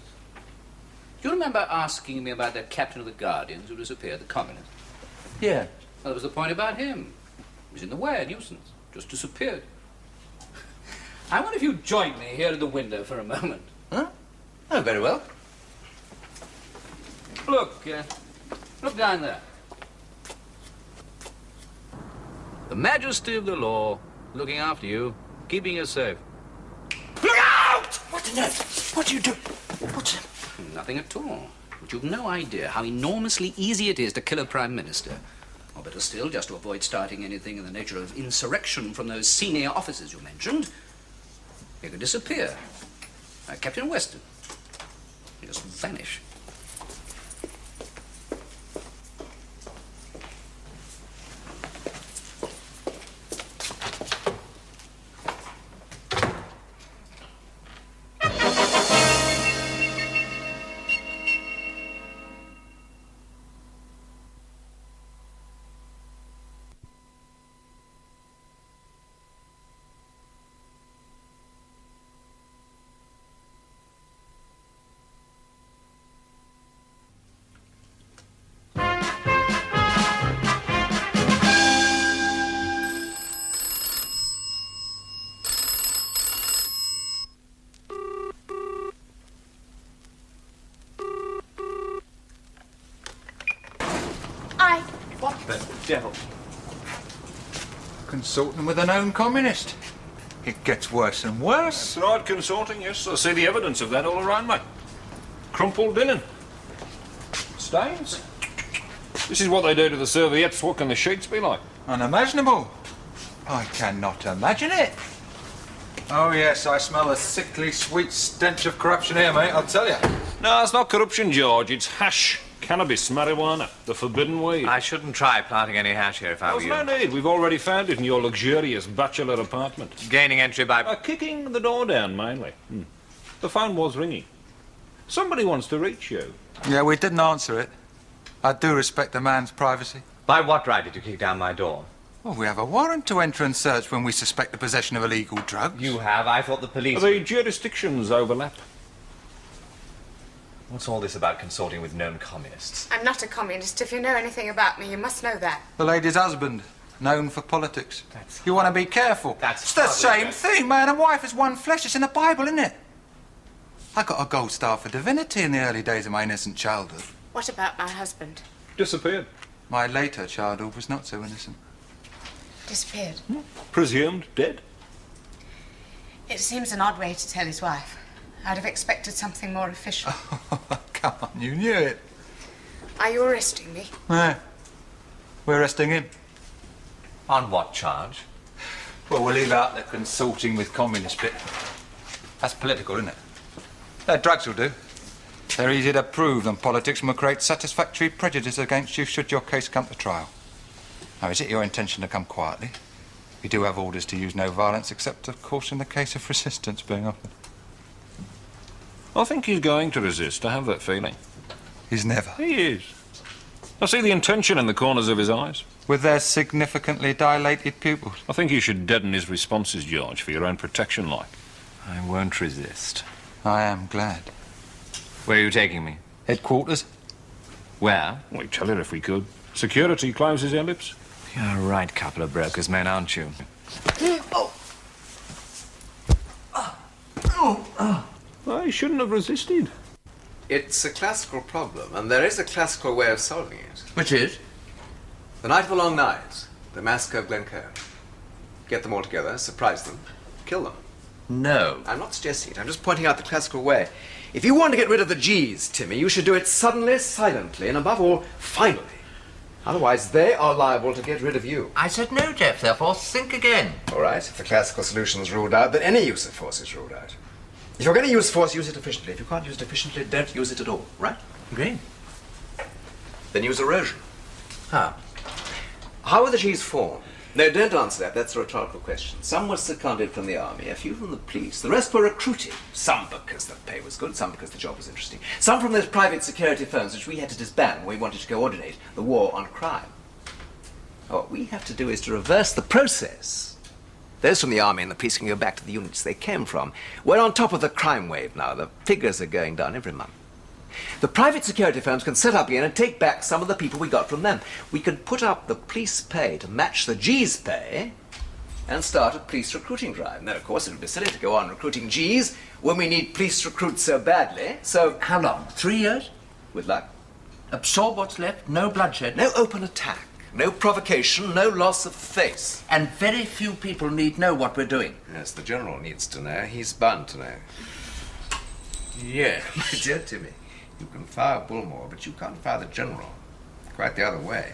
[SPEAKER 11] Do you remember asking me about that captain of the Guardians who disappeared, the communist?
[SPEAKER 3] Yeah.
[SPEAKER 11] Well, that was the point about him. He was in the way, a nuisance. Just disappeared. I wonder if you'd join me here at the window for a moment.
[SPEAKER 3] Huh? Oh, very well.
[SPEAKER 11] Look down there. The majesty of the law, looking after you, keeping you safe.
[SPEAKER 3] Look out! What on earth? What do you do? What's...
[SPEAKER 11] Nothing at all. But you've no idea how enormously easy it is to kill a prime minister. Or better still, just to avoid starting anything in the nature of insurrection from those senior officers you mentioned. You could disappear. Like Captain Weston. You just vanish.
[SPEAKER 2] What the devil?
[SPEAKER 13] Consulting with a known communist. It gets worse and worse.
[SPEAKER 10] That's right, consorting, yes. I see the evidence of that all around me. Crumpled linen. Stains. This is what they do to the serviettes. What can the sheets be like?
[SPEAKER 13] Unimaginable. I cannot imagine it. Oh, yes, I smell a sickly, sweet stench of corruption here, mate, I'll tell you.
[SPEAKER 10] No, it's not corruption, George. It's hash. Cannabis, marijuana, the forbidden weed.
[SPEAKER 2] I shouldn't try planting any hash here if I were
[SPEAKER 10] There's
[SPEAKER 2] you.
[SPEAKER 10] no need. We've already found it in your luxurious bachelor apartment.
[SPEAKER 2] Gaining entry by...
[SPEAKER 10] Kicking the door down, mainly. The phone was ringing. Somebody wants to reach you.
[SPEAKER 13] Yeah, we didn't answer it. I do respect the man's privacy.
[SPEAKER 2] By what right did you kick down my door?
[SPEAKER 13] Well, we have a warrant to enter and search when we suspect the possession of illegal drugs.
[SPEAKER 2] You have? I thought the police...
[SPEAKER 10] The jurisdictions overlap.
[SPEAKER 2] What's all this about consorting with known communists?
[SPEAKER 9] I'm not a communist. If you know anything about me, you must know that.
[SPEAKER 13] The lady's husband, known for politics. You want to be careful.
[SPEAKER 2] That's
[SPEAKER 13] it's the same thing, man and wife is one flesh. It's in the Bible, isn't it? I got a gold star for divinity in the early days of my innocent childhood.
[SPEAKER 9] What about my husband?
[SPEAKER 10] Disappeared.
[SPEAKER 13] My later childhood was not so innocent.
[SPEAKER 9] Disappeared.
[SPEAKER 10] Presumed dead.
[SPEAKER 9] It seems an odd way to tell his wife. I'd have expected something more official.
[SPEAKER 13] Come on, you knew it.
[SPEAKER 9] Are you arresting me?
[SPEAKER 13] Yeah. We're arresting him.
[SPEAKER 2] On what charge?
[SPEAKER 13] Well, we'll leave out the consulting with communist bit. That's political, isn't it? Drugs will do. They're easy to prove, and politics will create satisfactory prejudice against you should your case come to trial. Now, is it your intention to come quietly? We do have orders to use no violence, except, of course, in the case of resistance being offered.
[SPEAKER 10] I think he's going to resist. I have that feeling.
[SPEAKER 13] He's never.
[SPEAKER 10] He is. I see the intention in the corners of his eyes.
[SPEAKER 13] With their significantly dilated pupils.
[SPEAKER 10] I think you should deaden his responses, George, for your own protection, like.
[SPEAKER 2] I won't resist.
[SPEAKER 13] I am glad.
[SPEAKER 2] Where are you taking me?
[SPEAKER 13] Headquarters.
[SPEAKER 2] Where?
[SPEAKER 10] We'd tell her if we could. Security closes their lips.
[SPEAKER 2] You're a right couple of brokers' men, aren't you?
[SPEAKER 10] I shouldn't have resisted.
[SPEAKER 6] It's a classical problem, and there is a classical way of solving it.
[SPEAKER 3] Which is?
[SPEAKER 6] The night of the long nights, the massacre of Glencoe. Get them all together, surprise them, kill them.
[SPEAKER 2] No.
[SPEAKER 6] I'm not suggesting it, I'm just pointing out the classical way. If you want to get rid of the G's, Timmy, you should do it suddenly, silently, and above all, finally. Otherwise, they are liable to get rid of you.
[SPEAKER 3] I said no, Jeff, therefore think again.
[SPEAKER 6] All right, if the classical solution is ruled out, then any use of force is ruled out. If you're going to use force, use it efficiently. If you can't use it efficiently, don't use it at all, right?
[SPEAKER 3] Agreed.
[SPEAKER 6] Then use erosion.
[SPEAKER 3] How?
[SPEAKER 6] How were the G's formed? No, don't answer that. That's a rhetorical question. Some were seconded from the army, a few from the police. The rest were recruited. Some because the pay was good, some because the job was interesting. Some from those private security firms which we had to disband when we wanted to coordinate the war on crime. What we have to do is to reverse the process. Those from the army and the police can go back to the units they came from. We're on top of the crime wave now. The figures are going down every month. The private security firms can set up again and take back some of the people we got from them. We can put up the police pay to match the G's pay and start a police recruiting drive. Now, of course, it would be silly to go on recruiting G's when we need police recruits so badly, so...
[SPEAKER 3] How long? 3 years?
[SPEAKER 6] With luck.
[SPEAKER 3] Absorb what's left, no bloodshed.
[SPEAKER 6] No open attack, no provocation, no loss of face.
[SPEAKER 3] And very few people need know what we're doing.
[SPEAKER 6] Yes, the General needs to know. He's bound to know. Yeah, my dear Timmy. You can fire Bullmore, but you can't fire the General. Quite the other way.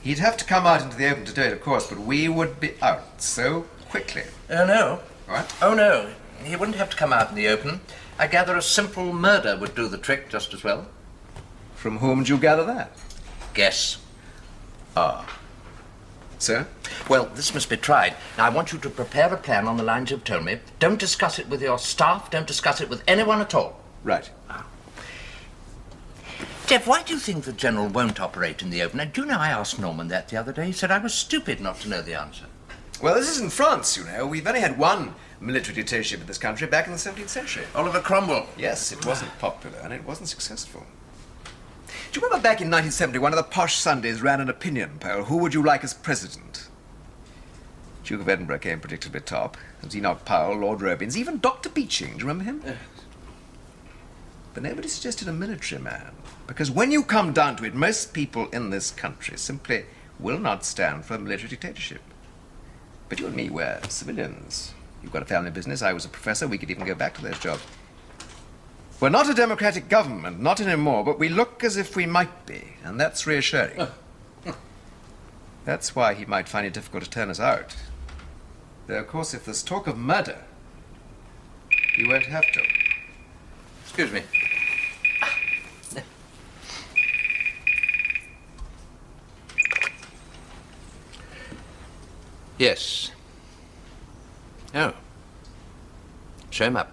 [SPEAKER 6] He'd have to come out into the open to do it, of course, but we would be out so quickly.
[SPEAKER 3] Oh, no.
[SPEAKER 6] What?
[SPEAKER 3] Oh, no. He wouldn't have to come out in the open. I gather a simple murder would do the trick just as well.
[SPEAKER 6] From whom do you gather that?
[SPEAKER 3] Guess.
[SPEAKER 6] Ah. Sir?
[SPEAKER 3] Well, this must be tried. Now, I want you to prepare a plan on the lines you've told me. Don't discuss it with your staff. Don't discuss it with anyone at all.
[SPEAKER 6] Right.
[SPEAKER 3] Jeff, why do you think the General won't operate in the open? And do you know, I asked Norman that the other day. He said I was stupid not to know the answer.
[SPEAKER 6] Well, this isn't France, you know. We've only had one military dictatorship in this country back in the 17th century.
[SPEAKER 3] Oliver Cromwell.
[SPEAKER 6] Yes, it wasn't popular and it wasn't successful. Do you remember back in 1970, one of the posh Sundays ran an opinion poll? Who would you like as president? Duke of Edinburgh came predictably top. There was Enoch Powell, Lord Robins, even Dr. Beeching. Do you remember him? But nobody suggested a military man. Because when you come down to it, most people in this country simply will not stand for a military dictatorship. But you and me, we're civilians. You've got a family business, I was a professor, we could even go back to those jobs. We're not a democratic government, not anymore, but we look as if we might be, and that's reassuring. That's why he might find it difficult to turn us out. Though, of course, if there's talk of murder, he won't have to.
[SPEAKER 3] Excuse me. Yes. Oh. Show him up.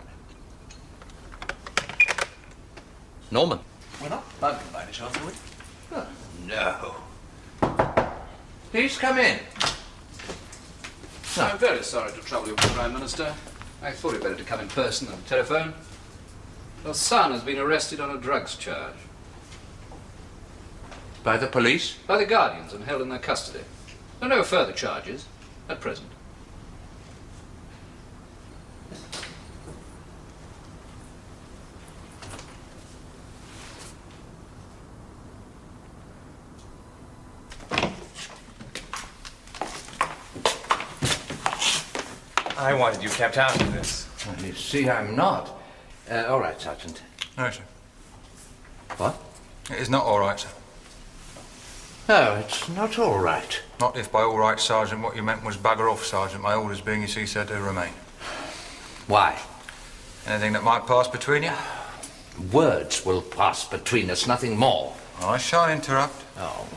[SPEAKER 3] Norman.
[SPEAKER 6] We're not bugged by any chance, are we?
[SPEAKER 3] Oh, no. Please come in.
[SPEAKER 11] I'm very sorry to trouble you, Prime Minister. I thought it better to come in person than telephone. Your son has been arrested on a drugs charge.
[SPEAKER 3] By the police?
[SPEAKER 11] By the Guardians and held in their custody. There are no further charges at present.
[SPEAKER 2] I wanted you kept out of this.
[SPEAKER 3] Well, you see, I'm not. All right, Sergeant.
[SPEAKER 13] No, sir.
[SPEAKER 3] What?
[SPEAKER 13] It is not all right, sir.
[SPEAKER 3] No, it's not all right.
[SPEAKER 13] Not if by all right, Sergeant, what you meant was bugger off, Sergeant. My orders being, you see, sir, to remain.
[SPEAKER 3] Why?
[SPEAKER 13] Anything that might pass between you?
[SPEAKER 3] Words will pass between us, nothing more.
[SPEAKER 13] I shan't interrupt.
[SPEAKER 3] Oh.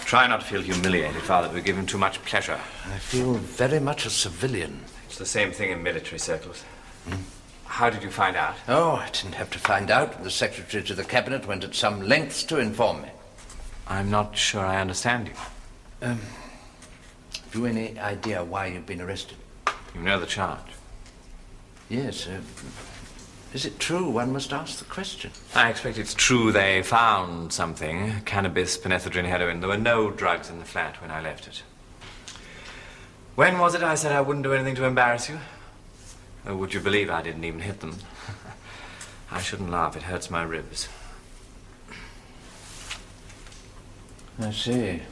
[SPEAKER 2] Try not to feel humiliated, Father. We give him too much pleasure.
[SPEAKER 3] I feel very much a civilian.
[SPEAKER 2] It's the same thing in military circles. How did you find out?
[SPEAKER 3] Oh, I didn't have to find out. The Secretary to the Cabinet went at some lengths to inform me.
[SPEAKER 2] I'm not sure I understand you.
[SPEAKER 3] Have you any idea why you've been arrested?
[SPEAKER 2] You know the charge.
[SPEAKER 3] Yes. Is it true? One must ask the question.
[SPEAKER 2] I expect it's true they found something. Cannabis, phenethydrin, heroin. There were no drugs in the flat when I left it. When was it I said I wouldn't do anything to embarrass you? Oh, would you believe I didn't even hit them? I shouldn't laugh. It hurts my ribs.
[SPEAKER 3] I see.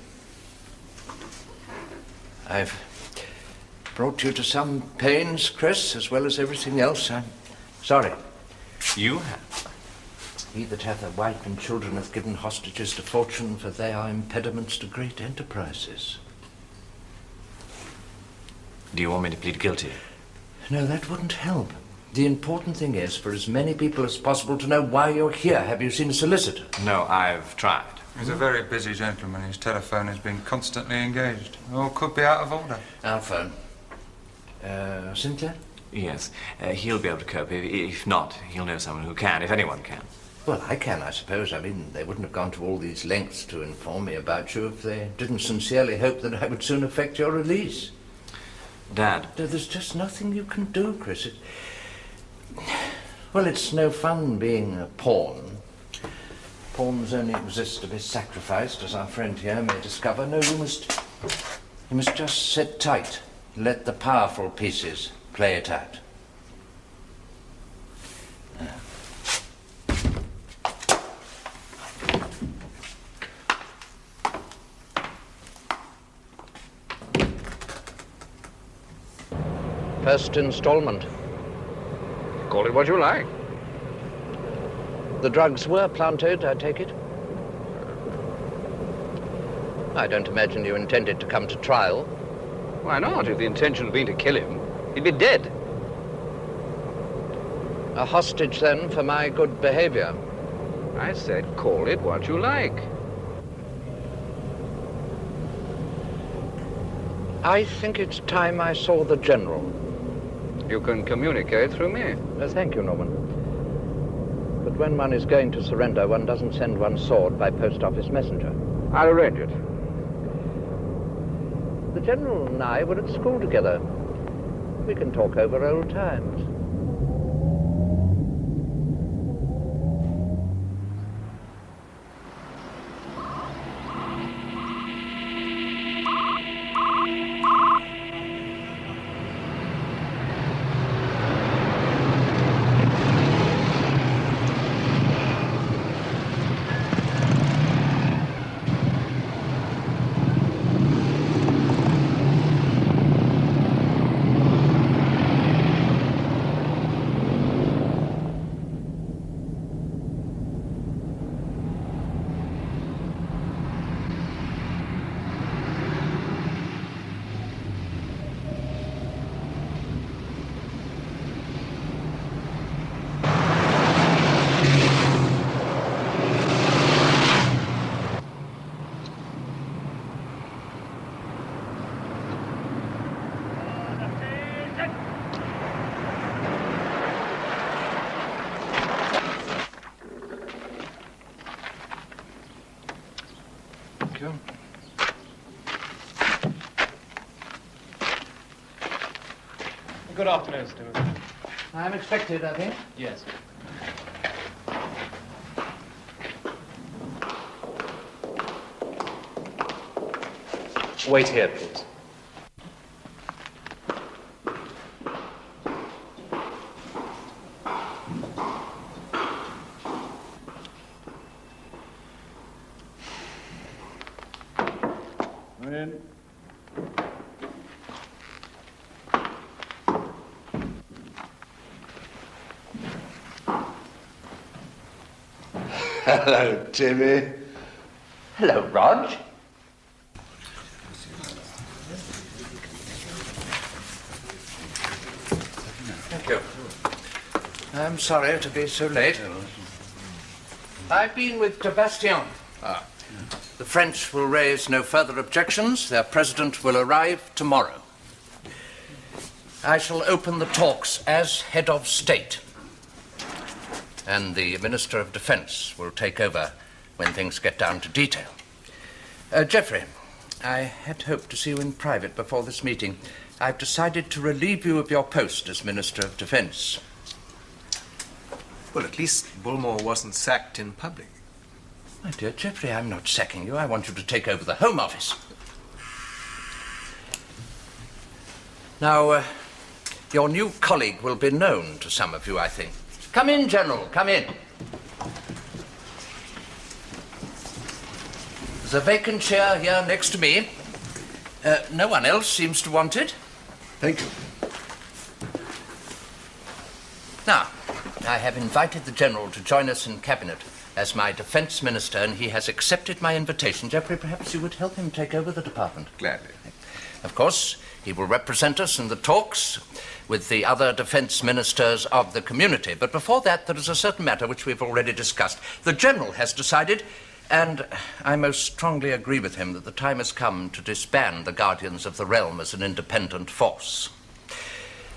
[SPEAKER 3] I've brought you to some pains, Chris, as well as everything else. I'm sorry.
[SPEAKER 2] You have?
[SPEAKER 3] He that hath a wife and children hath given hostages to fortune, for they are impediments to great enterprises.
[SPEAKER 2] Do you want me to plead guilty?
[SPEAKER 3] No, that wouldn't help. The important thing is for as many people as possible to know why you're here. Have you seen a solicitor?
[SPEAKER 2] No, I've tried.
[SPEAKER 13] He's a very busy gentleman. His telephone has been constantly engaged. Or could be out of order.
[SPEAKER 3] Our phone. Sinclair?
[SPEAKER 2] Yes. He'll be able to cope. If not, he'll know someone who can, if anyone can.
[SPEAKER 3] Well, I can, I suppose. I mean, they wouldn't have gone to all these lengths to inform me about you if they didn't sincerely hope that I would soon effect your release.
[SPEAKER 2] Dad.
[SPEAKER 3] There's just nothing you can do, Chris. Well, it's no fun being a pawn. Pawns only exist to be sacrificed, as our friend here may discover. No, you must just sit tight. Let the powerful pieces play it out. First installment.
[SPEAKER 14] Call it what you like.
[SPEAKER 3] The drugs were planted, I take it? I don't imagine you intended to come to trial.
[SPEAKER 14] Why not? If the intention had been to kill him, he'd be dead.
[SPEAKER 3] A hostage, then, for my good behavior.
[SPEAKER 14] I said call it what you like.
[SPEAKER 3] I think it's time I saw the General.
[SPEAKER 14] You can communicate through me.
[SPEAKER 3] Thank you, Norman. But when one is going to surrender, one doesn't send one's sword by post office messenger.
[SPEAKER 14] I'll arrange it.
[SPEAKER 3] The General and I were at school together. We can talk over old times.
[SPEAKER 15] Good afternoon, Stewart.
[SPEAKER 3] I'm expected, I think.
[SPEAKER 15] Yes. Wait here, please.
[SPEAKER 13] Come in.
[SPEAKER 16] Hello, Timmy.
[SPEAKER 3] Hello, Rog. Thank you. I'm sorry to be so late. I've been with Sebastian. The French will raise no further objections. Their president will arrive tomorrow. I shall open the talks as head of state. And the Minister of Defense will take over when things get down to detail. Geoffrey, I had hoped to see you in private before this meeting. I've decided to relieve you of your post as Minister of Defense.
[SPEAKER 6] Well, at least Bullmore wasn't sacked in public.
[SPEAKER 3] My dear Geoffrey, I'm not sacking you. I want you to take over the Home Office. Now, your new colleague will be known to some of you, I think. Come in, General, come in. There's a vacant chair here next to me. No one else seems to want it.
[SPEAKER 16] Thank you.
[SPEAKER 3] Now, I have invited the General to join us in Cabinet as my Defence Minister, and he has accepted my invitation. Geoffrey, perhaps you would help him take over the department.
[SPEAKER 6] Gladly.
[SPEAKER 3] Of course, he will represent us in the talks with the other defence ministers of the community. But before that, there is a certain matter which we've already discussed. The General has decided, and I most strongly agree with him, that the time has come to disband the Guardians of the Realm as an independent force.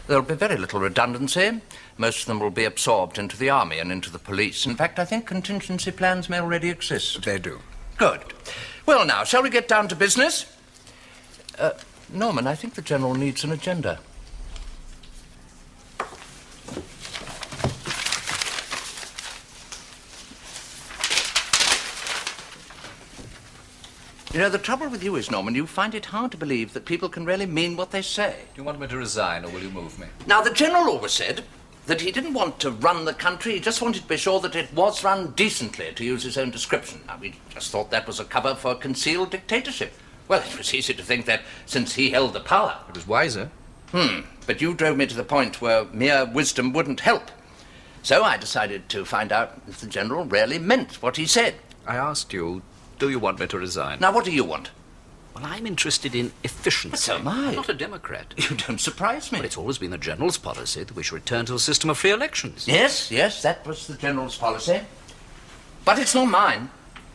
[SPEAKER 3] There'll be very little redundancy. Most of them will be absorbed into the army and into the police. In fact, I think contingency plans may already exist.
[SPEAKER 6] They do.
[SPEAKER 3] Good. Well, now, shall we get down to business? Norman, I think the General needs an agenda. You know, the trouble with you is, Norman, you find it hard to believe that people can really mean what they say.
[SPEAKER 14] Do you want me to resign, or will you move me?
[SPEAKER 3] Now, the General always said that he didn't want to run the country, he just wanted to be sure that it was run decently, to use his own description. Now, we just thought that was a cover for concealed dictatorship. Well, it was easy to think that since he held the power.
[SPEAKER 6] It was wiser.
[SPEAKER 3] But you drove me to the point where mere wisdom wouldn't help. So I decided to find out if the General really meant what he said.
[SPEAKER 14] I asked you, do you want me to resign?
[SPEAKER 3] Now, what do you want?
[SPEAKER 11] Well, I'm interested in efficiency.
[SPEAKER 3] But so am I.
[SPEAKER 11] I'm not a Democrat.
[SPEAKER 3] You don't surprise me.
[SPEAKER 11] But it's always been the General's policy that we should return to a system of free elections.
[SPEAKER 3] Yes, that was the General's policy. But it's not mine.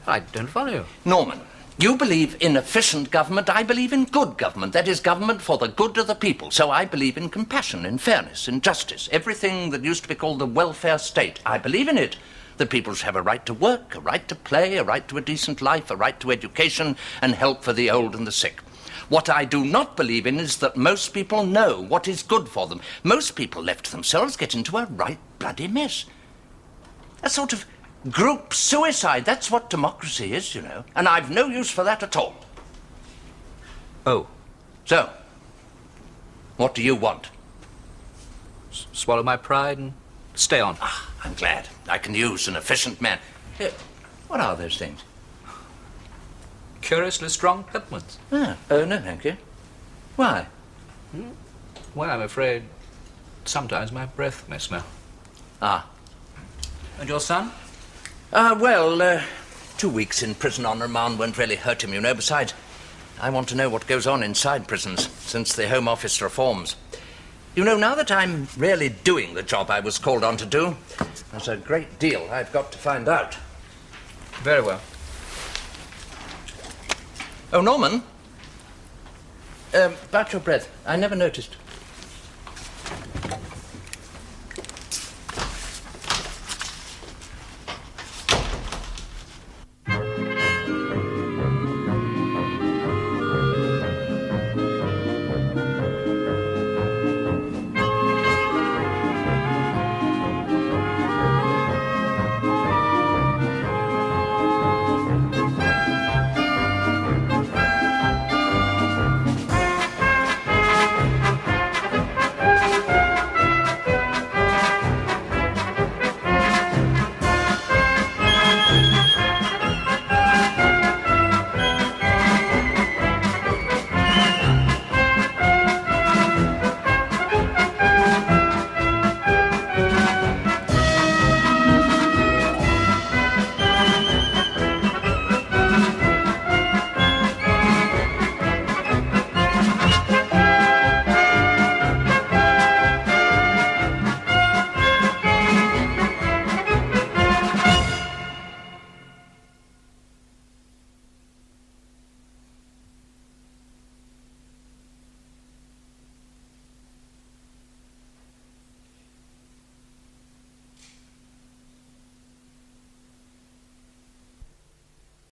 [SPEAKER 11] I don't follow you.
[SPEAKER 3] Norman, you believe in efficient government. I believe in good government. That is government for the good of the people. So I believe in compassion, in fairness, in justice. Everything that used to be called the welfare state. I believe in it. That people should have a right to work, a right to play, a right to a decent life, a right to education, and help for the old and the sick. What I do not believe in is that most people know what is good for them. Most people left to themselves get into a right bloody mess. A sort of group suicide. That's what democracy is, you know. And I've no use for that at all.
[SPEAKER 11] Oh.
[SPEAKER 3] So, what do you want?
[SPEAKER 11] Swallow my pride and stay on.
[SPEAKER 3] I'm glad. I can use an efficient man. Here, what are those things?
[SPEAKER 11] Curiously strong peppermints.
[SPEAKER 3] Oh, no, thank you. Why?
[SPEAKER 11] Well, I'm afraid sometimes my breath may smell.
[SPEAKER 3] Ah.
[SPEAKER 11] And your son?
[SPEAKER 3] 2 weeks in prison on remand won't really hurt him, you know. Besides, I want to know what goes on inside prisons since the Home Office reforms. You know, now that I'm really doing the job I was called on to do, there's a great deal I've got to find out.
[SPEAKER 11] Very well.
[SPEAKER 3] Oh, Norman. About your breath. I never noticed.